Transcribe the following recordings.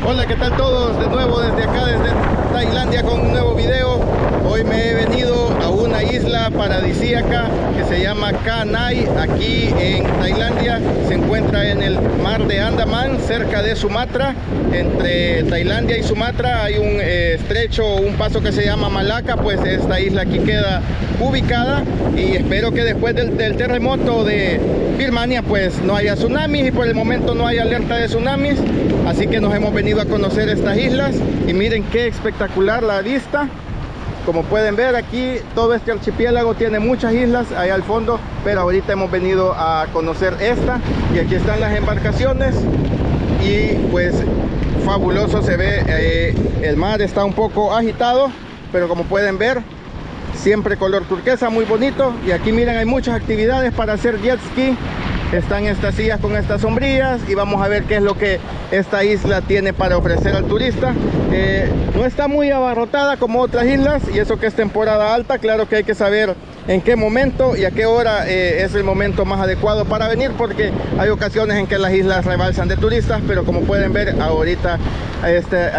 Hola, ¿qué tal todos? De nuevo desde acá, desde Tailandia con un nuevo video. Hoy me he venido a una isla paradisíaca que se llama Ka Nai, aquí en Tailandia. Se encuentra en el mar de Andaman, cerca de Sumatra. Entre Tailandia y Sumatra hay un estrecho, un paso que se llama Malacca. Pues esta isla aquí queda ubicada y espero que después del terremoto de Birmania pues no haya tsunamis, y por el momento no hay alerta de tsunamis, así que nos hemos venido a conocer estas islas y miren qué espectacular la vista. Como pueden ver, aquí todo este archipiélago tiene muchas islas allá al fondo, pero ahorita hemos venido a conocer esta y aquí están las embarcaciones y pues fabuloso se ve. El mar está un poco agitado, pero como pueden ver, siempre color turquesa, muy bonito. Y aquí miren, hay muchas actividades para hacer jet ski. Están estas sillas con estas sombrillas y vamos a ver qué es lo que esta isla tiene para ofrecer al turista. No está muy abarrotada como otras islas, y eso que es temporada alta. Claro que hay que saber en qué momento y a qué hora es el momento más adecuado para venir, porque hay ocasiones en que las islas rebalsan de turistas, pero como pueden ver ahorita a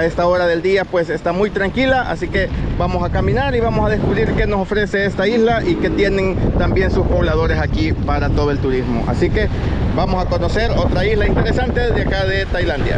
esta hora del día pues está muy tranquila. Así que vamos a caminar y vamos a descubrir qué nos ofrece esta isla y que tienen también sus pobladores aquí para todo el turismo. Así que vamos a conocer otra isla interesante de acá de Tailandia.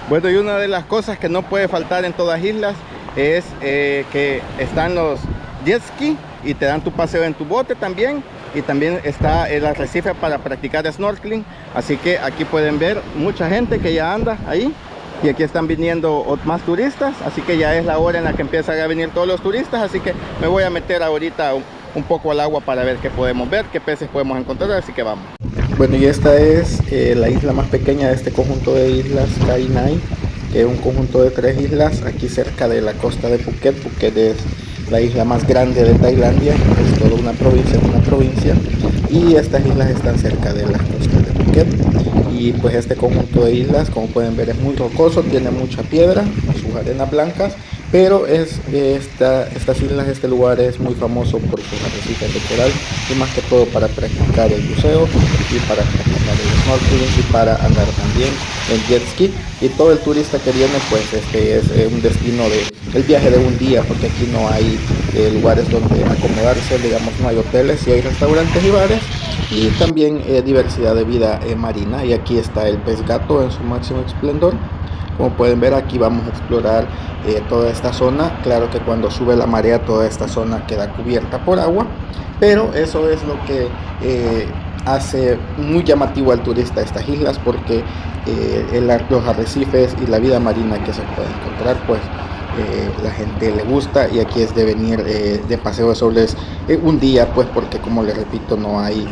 Bueno, y una de las cosas que no puede faltar en todas islas es que están los jet ski y te dan tu paseo en tu bote también. Y también está el arrecife para practicar snorkeling. Así que aquí pueden ver mucha gente que ya anda ahí. Y aquí están viniendo más turistas. Así que ya es la hora en la que empiezan a venir todos los turistas. Así que me voy a meter ahorita un poco al agua para ver qué podemos ver, qué peces podemos encontrar. Así que vamos. Bueno, y esta es la isla más pequeña de este conjunto de islas, Ka Nai, que es un conjunto de 3 islas aquí cerca de la costa de Phuket. Phuket es la isla más grande de Tailandia, es toda una provincia, y estas islas están cerca de las costas de Phuket. Y pues este conjunto de islas, como pueden ver, es muy rocoso, tiene mucha piedra, sus arenas blancas, pero estas islas, este lugar es muy famoso por sus arrecifes de coral, y más que todo para practicar el buceo y para practicar el snorkeling y para andar también en jet ski. Y todo el turista que viene pues este es un destino el viaje de un día, porque aquí no hay lugares donde acomodarse, digamos, no hay hoteles, y hay restaurantes y bares, y también diversidad de vida marina. Y aquí está el pez gato en su máximo esplendor. Como pueden ver, aquí vamos a explorar toda esta zona. Claro que cuando sube la marea toda esta zona queda cubierta por agua, pero eso es lo que hace muy llamativo al turista estas islas, porque los arrecifes y la vida marina que se puede encontrar pues la gente le gusta, y aquí es de venir de paseo de soles un día, pues porque, como les repito, no hay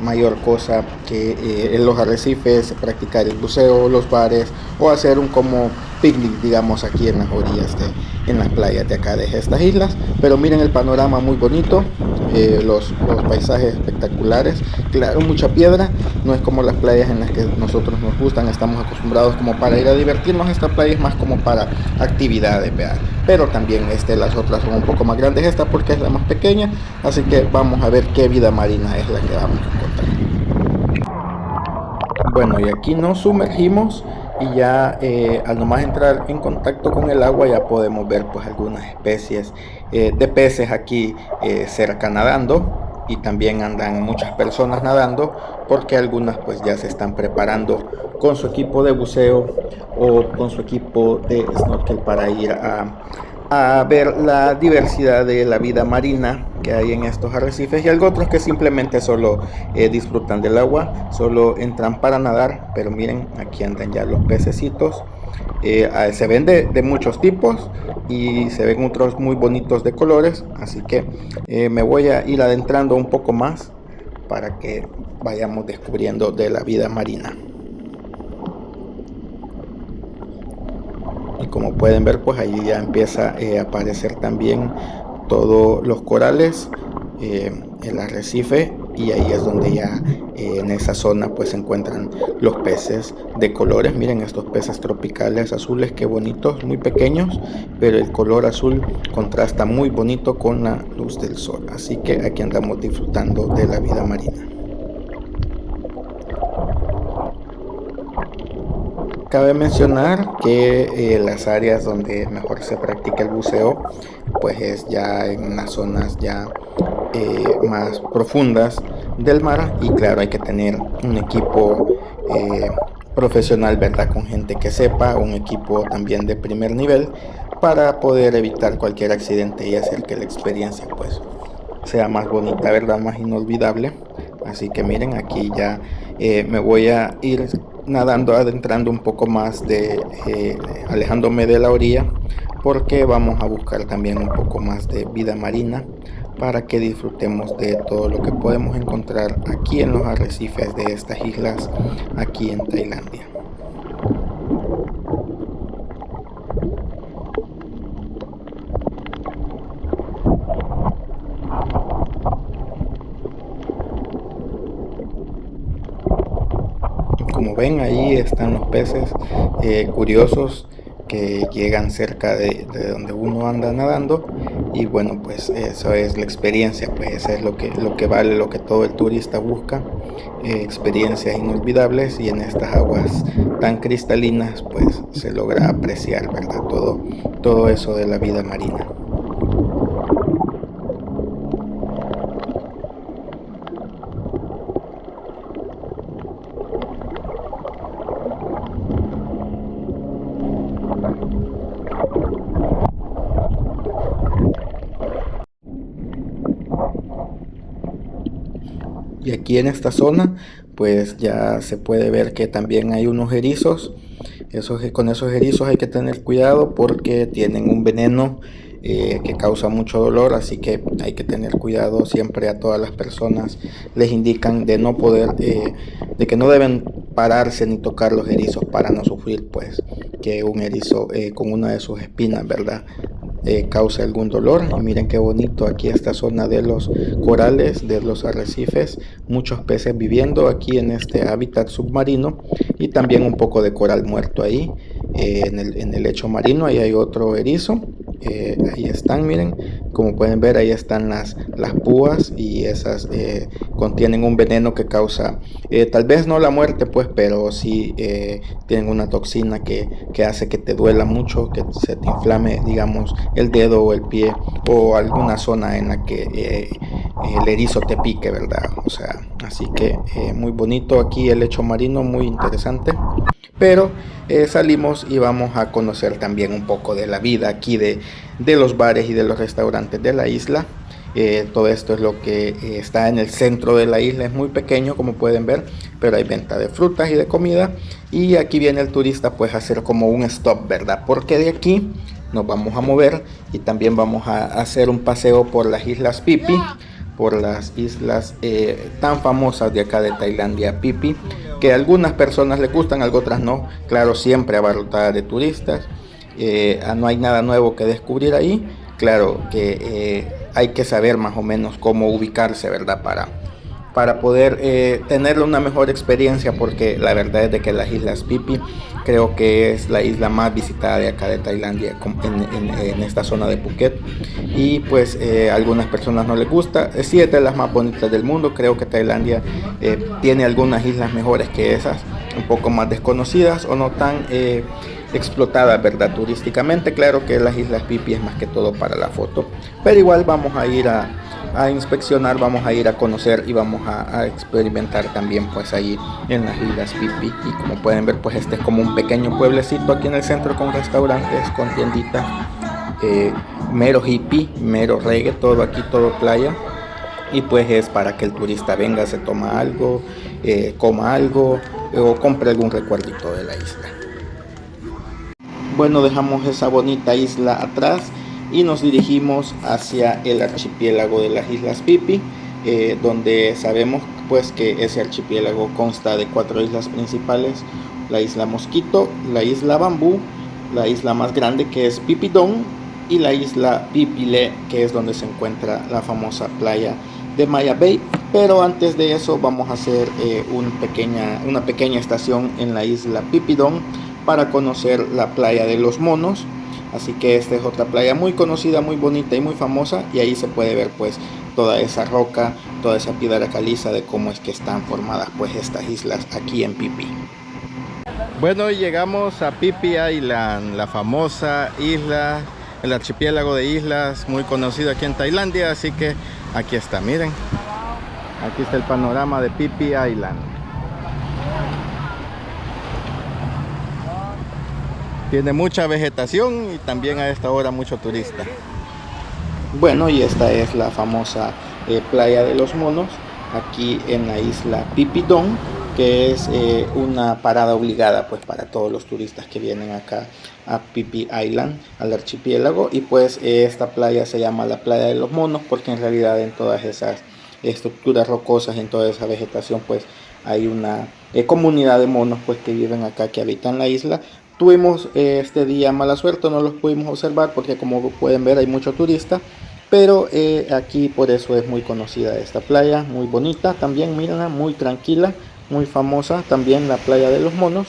mayor cosa que en los arrecifes practicar el buceo, los bares, o hacer un como picnic, digamos, aquí en las orillas en las playas de acá de estas islas. Pero miren el panorama muy bonito, los paisajes espectaculares. Claro, mucha piedra, no es como las playas en las que nosotros nos gustan, estamos acostumbrados como para ir a divertirnos. Esta playa es más como para actividades, ¿verdad? Pero también las otras son un poco más grandes, esta porque es la más pequeña. Así que vamos a ver qué vida marina es la que vamos a encontrar. Bueno, y aquí nos sumergimos, y ya al nomás entrar en contacto con el agua ya podemos ver pues algunas especies de peces aquí cerca nadando. Y también andan muchas personas nadando, porque algunas pues ya se están preparando con su equipo de buceo o con su equipo de snorkel para ir a ver la diversidad de la vida marina que hay en estos arrecifes. Y hay otros que simplemente solo disfrutan del agua, solo entran para nadar. Pero miren, aquí andan ya los pececitos. Se ven de muchos tipos, y se ven otros muy bonitos de colores. Así que me voy a ir adentrando un poco más para que vayamos descubriendo de la vida marina. Y como pueden ver, pues allí ya empieza a aparecer también todos los corales, el arrecife y ahí es donde ya en esa zona pues se encuentran los peces de colores. Miren estos peces tropicales azules, qué bonitos, muy pequeños, pero el color azul contrasta muy bonito con la luz del sol. Así que aquí andamos disfrutando de la vida marina. Cabe mencionar que las áreas donde mejor se practica el buceo pues es ya en las zonas ya más profundas del mar, y claro, hay que tener un equipo profesional, ¿verdad? Con gente que sepa, un equipo también de primer nivel para poder evitar cualquier accidente y hacer que la experiencia pues sea más bonita, ¿verdad? Más inolvidable. Así que miren, aquí ya me voy a ir nadando, adentrando un poco más alejándome de la orilla, porque vamos a buscar también un poco más de vida marina para que disfrutemos de todo lo que podemos encontrar aquí en los arrecifes de estas islas aquí en Tailandia. Como ven, ahí están los peces curiosos que llegan cerca de donde uno anda nadando, y bueno, pues eso es la experiencia, pues eso es lo que vale, lo que todo el turista busca, experiencias inolvidables, y en estas aguas tan cristalinas pues se logra apreciar, ¿verdad? Todo eso de la vida marina. Y aquí en esta zona pues ya se puede ver que también hay unos erizos. Con esos erizos hay que tener cuidado porque tienen un veneno que causa mucho dolor, así que hay que tener cuidado. Siempre a todas las personas les indican de no poder, de que no deben pararse ni tocar los erizos para no sufrir pues que un erizo con una de sus espinas, ¿verdad? Causa algún dolor. Y miren qué bonito aquí esta zona de los corales, de los arrecifes, muchos peces viviendo aquí en este hábitat submarino, y también un poco de coral muerto ahí en el lecho marino. Ahí hay otro erizo, ahí están, miren, como pueden ver, ahí están las púas, y esas contienen un veneno que causa tal vez no la muerte pues, pero sí tienen una toxina que hace que te duela mucho, que se te inflame, digamos, el dedo o el pie o alguna zona en la que el erizo te pique, ¿verdad? O sea, así que muy bonito aquí el lecho marino, muy interesante. Pero salimos y vamos a conocer también un poco de la vida aquí de los bares y de los restaurantes de la isla. Todo esto es lo que está en el centro de la isla, es muy pequeño como pueden ver, pero hay venta de frutas y de comida, y aquí viene el turista pues a hacer como un stop, ¿verdad? Porque de aquí nos vamos a mover y también vamos a hacer un paseo por las islas Phi Phi, por las islas tan famosas de acá de Tailandia, Phi Phi, que a algunas personas les gustan, a otras no, claro, siempre abarrotadas de turistas. No hay nada nuevo que descubrir ahí, claro que hay que saber más o menos cómo ubicarse, ¿verdad? Para poder tener una mejor experiencia, porque la verdad es de que las islas Phi Phi creo que es la isla más visitada de acá de Tailandia, en esta zona de Phuket, y pues a algunas personas no les gusta. Sí, es de las más bonitas del mundo. Creo que Tailandia tiene algunas islas mejores que esas, un poco más desconocidas o no tan explotadas, ¿verdad? Turísticamente. Claro que las islas Phi Phi es más que todo para la foto, pero igual vamos a ir a inspeccionar, vamos a ir a conocer y vamos a experimentar también pues ahí en las islas Phi Phi. Y como pueden ver pues este es como un pequeño pueblecito aquí en el centro, con restaurantes, con tienditas, mero hippie, mero reggae, todo aquí, todo playa, y pues es para que el turista venga, se toma algo, coma algo o compre algún recuerdito de la isla. Bueno, dejamos esa bonita isla atrás y nos dirigimos hacia el archipiélago de las islas Phi Phi, donde sabemos pues que ese archipiélago consta de 4 islas principales: la isla Mosquito, la isla Bambú, la isla más grande que es Phi Phi Don, y la isla Phi Phi Le, que es donde se encuentra la famosa playa de Maya Bay, Pero antes de eso vamos a hacer una pequeña estación en la isla Pipidón para conocer la playa de los monos. Así que esta es otra playa muy conocida, muy bonita y muy famosa, y ahí se puede ver pues toda esa roca, toda esa piedra caliza de cómo es que están formadas pues estas islas aquí en Phi Phi. Bueno, llegamos a Phi Phi Island, la famosa isla, el archipiélago de islas muy conocido aquí en Tailandia. Así que aquí está, miren, aquí está el panorama de Phi Phi Island. Tiene mucha vegetación y también a esta hora mucho turista. Bueno, y esta es la famosa playa de los monos, aquí en la isla Phi Phi Don, que es una parada obligada pues para todos los turistas que vienen acá a Phi Phi Island, al archipiélago. Y pues esta playa se llama la playa de los monos porque en realidad en todas esas estructuras rocosas, en toda esa vegetación, pues hay una comunidad de monos pues que viven acá, que habitan la isla. Tuvimos este día mala suerte, no los pudimos observar porque, como pueden ver, hay mucho turista, pero aquí por eso es muy conocida esta playa, muy bonita también, mírenla, muy tranquila, muy famosa también la playa de los monos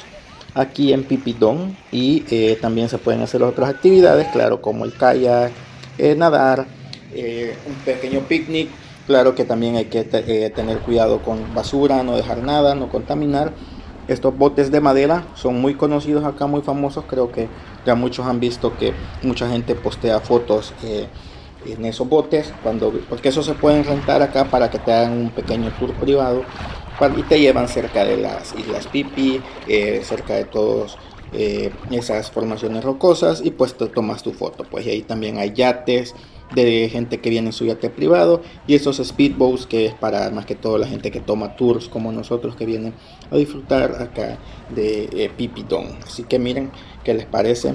aquí en Phi Phi Don. Y también se pueden hacer otras actividades, claro, como el kayak, nadar, un pequeño picnic. Claro que también hay que tener cuidado con basura, no dejar nada, no contaminar. Estos botes de madera son muy conocidos acá, muy famosos. Creo que ya muchos han visto que mucha gente postea fotos en esos botes, porque eso se pueden rentar acá para que te hagan un pequeño tour privado y te llevan cerca de las islas Phi Phi, cerca de todas esas formaciones rocosas, y pues te tomas tu foto. Pues y ahí también hay yates de gente que viene en su yate privado, y esos speedboats, que es para más que todo la gente que toma tours como nosotros, que vienen a disfrutar acá de Phi Phi Don. Así que miren qué les parece,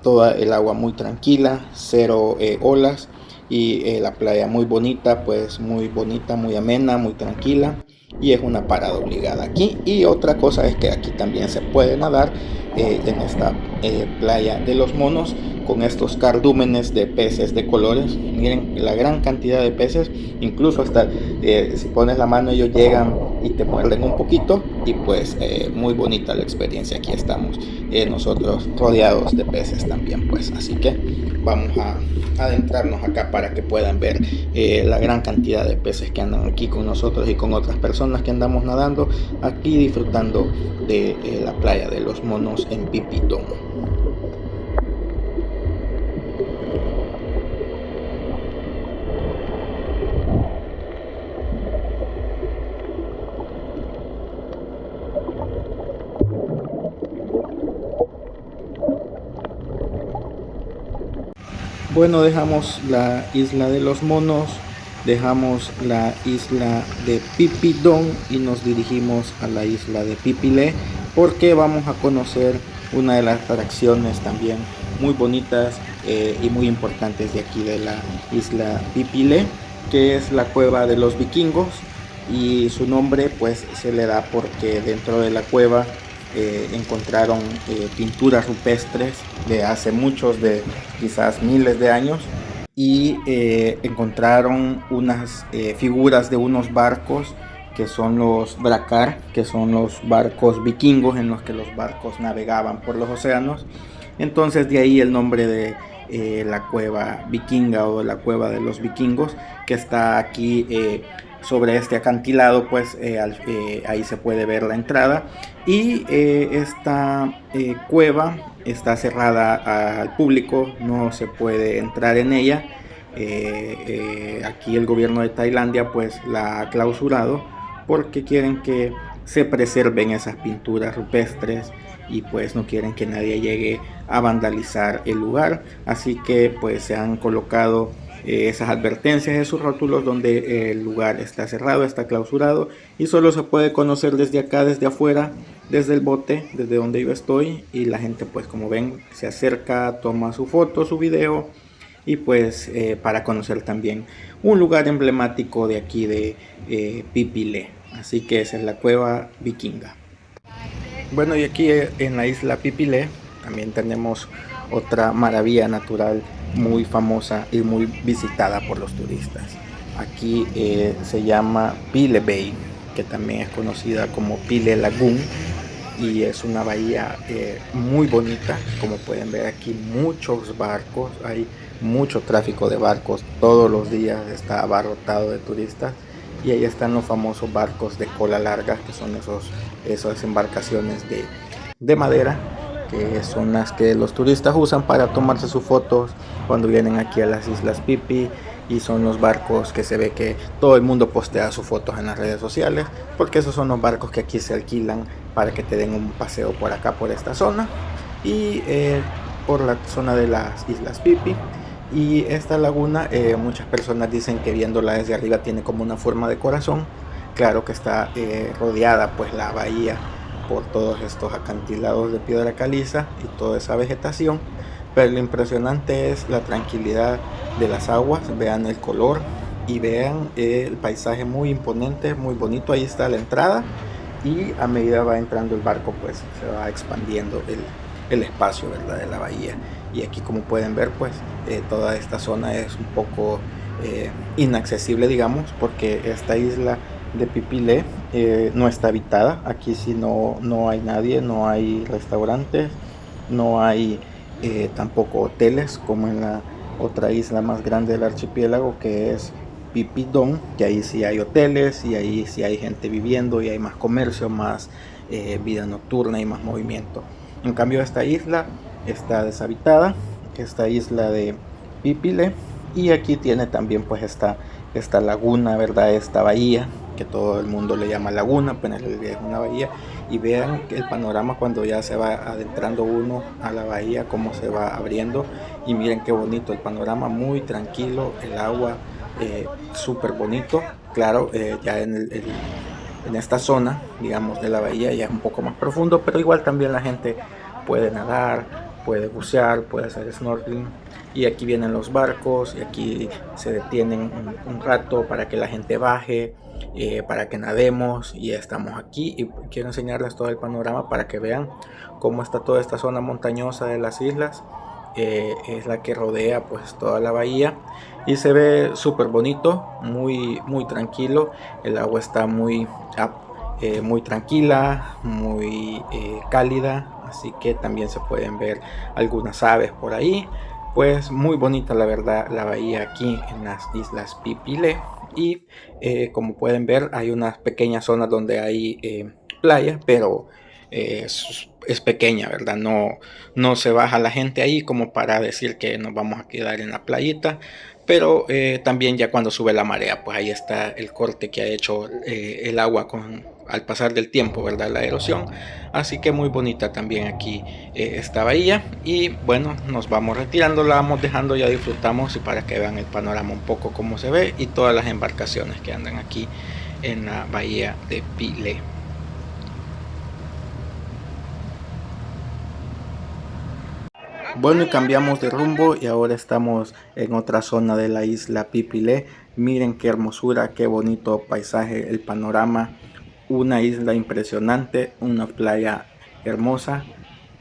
toda el agua muy tranquila, cero olas, y la playa muy bonita, pues muy bonita, muy amena, muy tranquila, y es una parada obligada aquí. Y otra cosa es que aquí también se puede nadar en esta playa de los monos, con estos cardúmenes de peces de colores. Miren la gran cantidad de peces, incluso hasta si pones la mano ellos llegan y te muerden un poquito. Y pues muy bonita la experiencia. Aquí estamos nosotros rodeados de peces también, pues. Así que vamos a adentrarnos acá para que puedan ver la gran cantidad de peces que andan aquí con nosotros y con otras personas que andamos nadando aquí, disfrutando de la playa de los monos en Phi Phi Don. Bueno, dejamos la isla de los monos, dejamos la isla de Phi Phi Don y nos dirigimos a la isla de Phi Phi Le, porque vamos a conocer una de las atracciones también muy bonitas y muy importantes de aquí de la isla Phi Phi Le, que es la cueva de los vikingos. Y su nombre pues se le da porque dentro de la cueva encontraron pinturas rupestres de hace muchos, de quizás miles de años, y encontraron unas figuras de unos barcos que son los drakkar, que son los barcos vikingos en los que los barcos navegaban por los océanos. Entonces de ahí el nombre de la cueva vikinga, o la cueva de los vikingos, que está aquí sobre este acantilado. Pues ahí se puede ver la entrada, y esta cueva está cerrada al público, no se puede entrar en ella. Aquí el gobierno de Tailandia pues la ha clausurado porque quieren que se preserven esas pinturas rupestres, y pues no quieren que nadie llegue a vandalizar el lugar. Así que pues se han colocado esas advertencias, esos rótulos donde el lugar está cerrado, está clausurado, y solo se puede conocer desde acá, desde afuera, desde el bote, desde donde yo estoy. Y la gente pues, como ven, se acerca, toma su foto, su video, y pues para conocer también un lugar emblemático de aquí de Phi Phi Le. Así que esa es la cueva vikinga. Bueno, y aquí en la isla Phi Phi Le también tenemos otra maravilla natural muy famosa y muy visitada por los turistas. Aquí se llama Pile Bay, que también es conocida como Pile Lagoon, y es una bahía muy bonita. Como pueden ver aquí, muchos barcos, hay mucho tráfico de barcos, todos los días está abarrotado de turistas, y ahí están los famosos barcos de cola larga, que son esas embarcaciones de madera, que son las que los turistas usan para tomarse sus fotos cuando vienen aquí a las Islas Phi Phi. Y son los barcos que se ve que todo el mundo postea sus fotos en las redes sociales, porque esos son los barcos que aquí se alquilan para que te den un paseo por acá, por esta zona, y por la zona de las Islas Phi Phi. Y esta laguna, muchas personas dicen que viéndola desde arriba tiene como una forma de corazón. Claro que está rodeada pues la bahía por todos estos acantilados de piedra caliza y toda esa vegetación, pero lo impresionante es la tranquilidad de las aguas. Vean el color y vean el paisaje muy imponente, muy bonito. Ahí está la entrada, y a medida va entrando el barco pues se va expandiendo el espacio, ¿verdad?, de la bahía. Y aquí, como pueden ver, pues toda esta zona es un poco inaccesible, digamos, porque esta isla de Phi Phi Le no está habitada. Aquí sí no hay nadie, no hay restaurantes, no hay tampoco hoteles como en la otra isla más grande del archipiélago, que es Phi Phi Don, que ahí sí hay hoteles y ahí sí hay gente viviendo y hay más comercio, más vida nocturna y más movimiento. En cambio, esta isla está deshabitada, esta isla de Phi Phi Le, y aquí tiene también pues esta laguna, ¿verdad?, esta bahía, que todo el mundo le llama laguna, pero en realidad es una bahía. Y vean el panorama cuando ya se va adentrando uno a la bahía, cómo se va abriendo, y miren qué bonito el panorama, muy tranquilo, el agua súper bonito. Claro, ya en esta zona, digamos, de la bahía ya es un poco más profundo, pero igual también la gente puede nadar, puede bucear, puede hacer snorkeling. Y aquí vienen los barcos y aquí se detienen un rato para que la gente baje, para que nademos, y estamos aquí. Y quiero enseñarles todo el panorama para que vean cómo está toda esta zona montañosa de las islas. Es la que rodea pues toda la bahía, y se ve súper bonito, muy tranquilo. El agua está muy tranquila, muy cálida, así que también se pueden ver algunas aves por ahí. Pues muy bonita, la verdad, la bahía aquí en las Islas Phi Phi Le. Y como pueden ver, hay unas pequeñas zonas donde hay playa, pero es pequeña, ¿verdad? No se baja la gente ahí como para decir que nos vamos a quedar en la playita. Pero también ya cuando sube la marea, pues ahí está el corte que ha hecho el agua al pasar del tiempo, ¿verdad?, la erosión. Así que muy bonita también aquí esta bahía. Y bueno, nos vamos retirando, la vamos dejando, ya disfrutamos, y para que vean el panorama un poco cómo se ve y todas las embarcaciones que andan aquí en la bahía de Phi Le. Bueno, y cambiamos de rumbo y ahora estamos en otra zona de la isla Phi Phi Le. Miren qué hermosura, qué bonito paisaje, el panorama, una isla impresionante, una playa hermosa.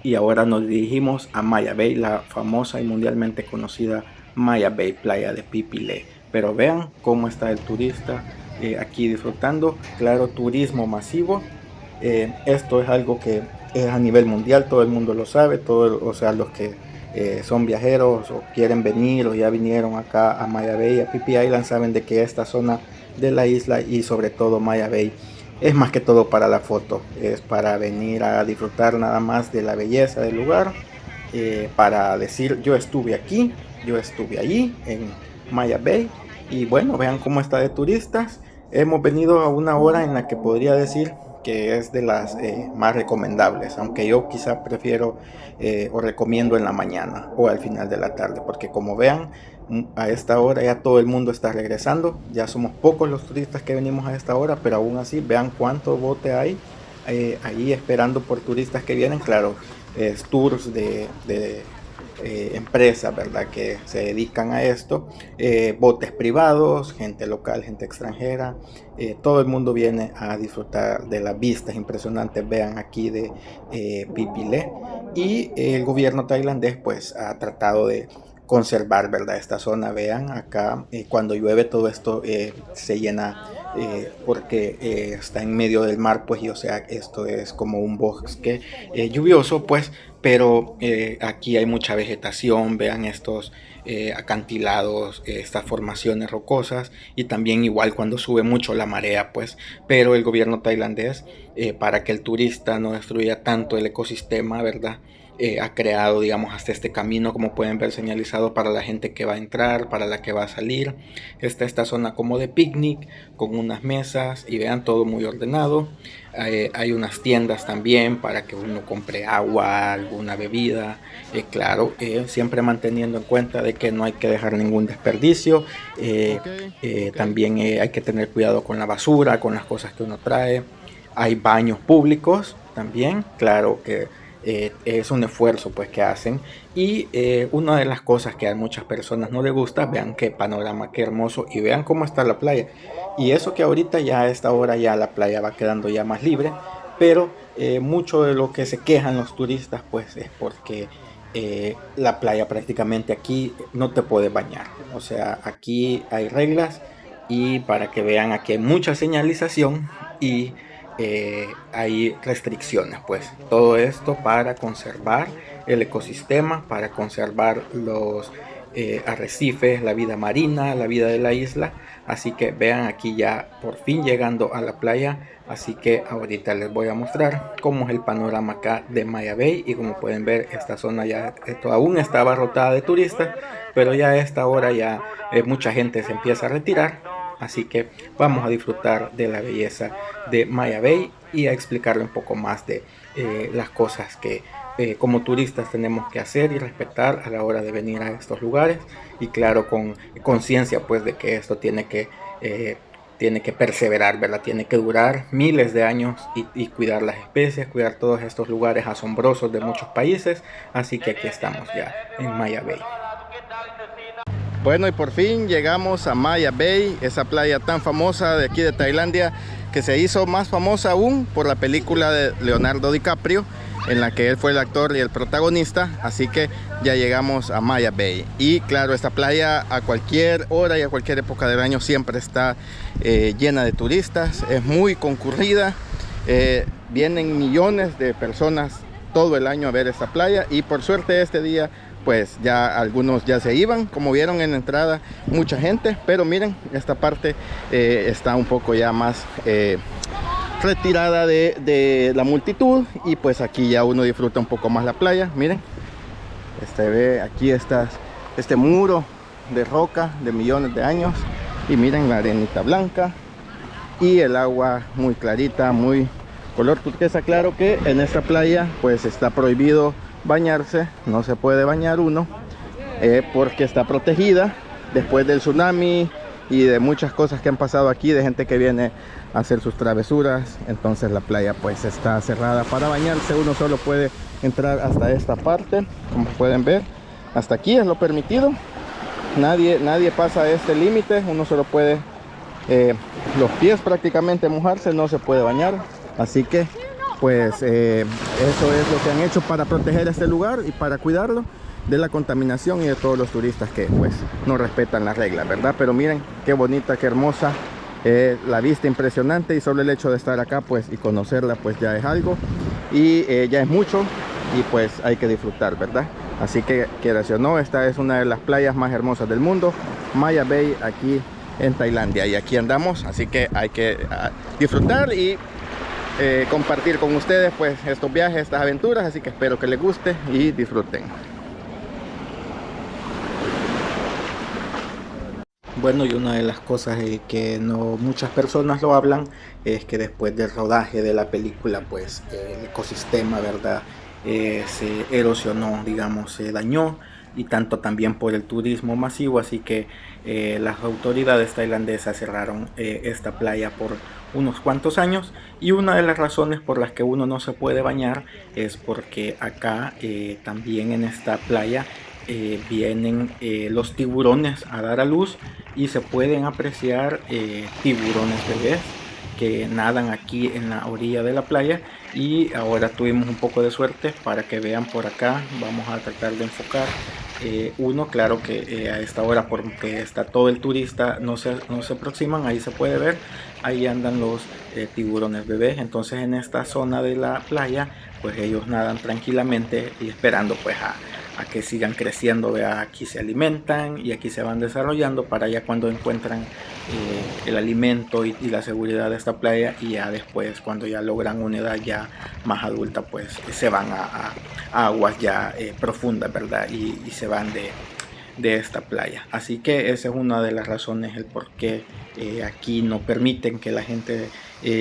Y ahora nos dirigimos a Maya Bay, la famosa y mundialmente conocida Maya Bay, playa de Phi Phi Le. Pero vean cómo está el turista aquí disfrutando. Claro, turismo masivo. Esto es algo que es a nivel mundial, todo el mundo lo sabe, o sea, los que son viajeros o quieren venir o ya vinieron acá a Maya Bay, a Phi Phi Island, saben de que esta zona de la isla, y sobre todo Maya Bay, es más que todo para la foto, es para venir a disfrutar nada más de la belleza del lugar, para decir yo estuve aquí, yo estuve allí en Maya Bay. Y bueno, vean cómo está de turistas. Hemos venido a una hora en la que podría decir que es de las más recomendables, aunque yo quizá prefiero o recomiendo en la mañana o al final de la tarde, porque como vean, a esta hora ya todo el mundo está regresando, ya somos pocos los turistas que venimos a esta hora, pero aún así vean cuánto bote hay ahí esperando por turistas que vienen. Claro, es tours de empresas, ¿verdad?, que se dedican a esto, botes privados, gente local, gente extranjera, todo el mundo viene a disfrutar de las vistas impresionantes, vean aquí de Phi Phi Le. Y el gobierno tailandés pues ha tratado de conservar, ¿verdad? Esta zona. Vean acá, cuando llueve todo esto se llena porque está en medio del mar, pues, y o sea, esto es como un bosque lluvioso, pues, pero aquí hay mucha vegetación. Vean estos acantilados, estas formaciones rocosas, y también igual cuando sube mucho la marea, pues, pero el gobierno tailandés, para que el turista no destruya tanto el ecosistema, ¿verdad? Ha creado, digamos, hasta este camino, como pueden ver, señalizado para la gente que va a entrar, para la que va a salir. Está esta zona como de picnic, con unas mesas, y vean, todo muy ordenado. Hay unas tiendas también para que uno compre agua, alguna bebida, claro, siempre manteniendo en cuenta de que no hay que dejar ningún desperdicio. También hay que tener cuidado con la basura, con las cosas que uno trae. Hay baños públicos también, claro que es un esfuerzo pues que hacen. Y una de las cosas que a muchas personas no les gusta, vean qué panorama, qué hermoso, y vean cómo está la playa. Y eso que ahorita ya a esta hora ya la playa va quedando ya más libre, pero mucho de lo que se quejan los turistas pues es porque la playa prácticamente aquí no te puedes bañar. O sea, aquí hay reglas, y para que vean, aquí hay mucha señalización y hay restricciones, pues todo esto para conservar el ecosistema, para conservar los arrecifes, la vida marina, la vida de la isla. Así que vean, aquí ya por fin llegando a la playa. Así que ahorita les voy a mostrar cómo es el panorama acá de Maya Bay, y como pueden ver, esta zona ya esto aún está abarrotada de turistas, pero ya a esta hora ya mucha gente se empieza a retirar. Así que vamos a disfrutar de la belleza de Maya Bay y a explicarle un poco más de las cosas que como turistas tenemos que hacer y respetar a la hora de venir a estos lugares. Y claro, con conciencia pues de que esto tiene que perseverar, ¿verdad? Tiene que durar miles de años, y cuidar las especies, cuidar todos estos lugares asombrosos de muchos países. Así que aquí estamos ya en Maya Bay. Bueno, y por fin llegamos a Maya Bay, esa playa tan famosa de aquí de Tailandia, que se hizo más famosa aún por la película de Leonardo DiCaprio, en la que él fue el actor y el protagonista. Así que ya llegamos a Maya Bay. Y claro, esta playa a cualquier hora y a cualquier época del año siempre está llena de turistas, es muy concurrida. Vienen millones de personas todo el año a ver esta playa, y por suerte este día pues ya algunos ya se iban. Como vieron en la entrada, mucha gente, pero miren, esta parte está un poco ya más retirada de la multitud, y pues aquí ya uno disfruta un poco más la playa. Miren, ve aquí este muro de roca de millones de años, y miren la arenita blanca y el agua muy clarita, muy color turquesa. Claro que en esta playa pues está prohibido bañarse, no se puede bañar uno porque está protegida después del tsunami y de muchas cosas que han pasado aquí, de gente que viene a hacer sus travesuras. Entonces la playa pues está cerrada para bañarse. Uno solo puede entrar hasta esta parte, como pueden ver, hasta aquí es lo permitido. Nadie pasa este límite. Uno solo puede los pies prácticamente mojarse, no se puede bañar. Así que pues eso es lo que han hecho para proteger este lugar y para cuidarlo de la contaminación y de todos los turistas que pues no respetan las reglas, ¿verdad? Pero miren qué bonita, qué hermosa, la vista impresionante, y solo el hecho de estar acá pues y conocerla pues ya es algo, y ya es mucho, y pues hay que disfrutar, ¿verdad? Así que quieras o no, esta es una de las playas más hermosas del mundo, Maya Bay, aquí en Tailandia, y aquí andamos. Así que hay que disfrutar y compartir con ustedes pues estos viajes, estas aventuras. Así que espero que les guste y disfruten. Bueno, y una de las cosas que no muchas personas lo hablan es que después del rodaje de la película pues el ecosistema, ¿verdad? Se erosionó, digamos, se dañó, y tanto también por el turismo masivo. Así que las autoridades tailandesas cerraron esta playa por unos cuantos años, y una de las razones por las que uno no se puede bañar es porque acá también en esta playa vienen los tiburones a dar a luz, y se pueden apreciar tiburones bebés que nadan aquí en la orilla de la playa. Y ahora tuvimos un poco de suerte para que vean por acá. Vamos a tratar de enfocar Uno, claro que a esta hora, porque está todo el turista, no se aproximan, ahí se puede ver, ahí andan los tiburones bebés. Entonces en esta zona de la playa, pues ellos nadan tranquilamente y esperando pues a que sigan creciendo. Vea, aquí se alimentan y aquí se van desarrollando para ya cuando encuentran el alimento y la seguridad de esta playa, y ya después cuando ya logran una edad ya más adulta, pues se van a aguas ya profundas, ¿verdad? Y se van de esta playa. Así que esa es una de las razones, el por qué aquí no permiten que la gente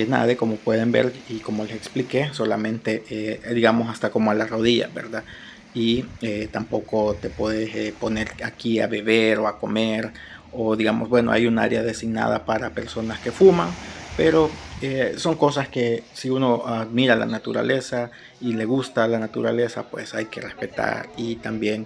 nade, como pueden ver y como les expliqué, solamente digamos hasta como a las rodillas, ¿verdad? Y tampoco te puedes poner aquí a beber o a comer, o digamos, bueno, hay un área designada para personas que fuman, pero son cosas que si uno admira la naturaleza y le gusta la naturaleza, pues hay que respetar. Y también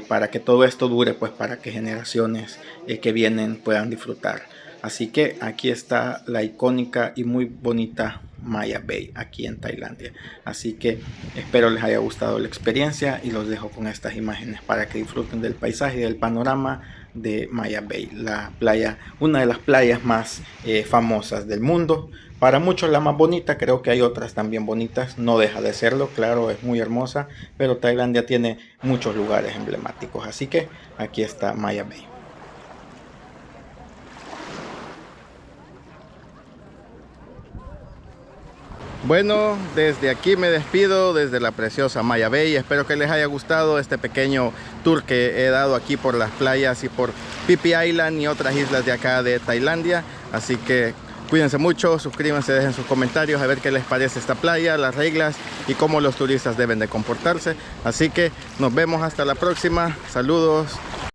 para que todo esto dure, pues para que generaciones que vienen puedan disfrutar. Así que aquí está la icónica y muy bonita Maya Bay, aquí en Tailandia. Así que espero les haya gustado la experiencia y los dejo con estas imágenes para que disfruten del paisaje y del panorama de Maya Bay, la playa, una de las playas más famosas del mundo. Para muchos la más bonita, creo que hay otras también bonitas, no deja de serlo, claro, es muy hermosa, pero Tailandia tiene muchos lugares emblemáticos. Así que aquí está Maya Bay. Bueno, desde aquí me despido, desde la preciosa Maya Bay. Espero que les haya gustado este pequeño tour que he dado aquí por las playas y por Phi Phi Island y otras islas de acá de Tailandia. Así que cuídense mucho, suscríbanse, dejen sus comentarios a ver qué les parece esta playa, las reglas y cómo los turistas deben de comportarse. Así que nos vemos hasta la próxima. Saludos.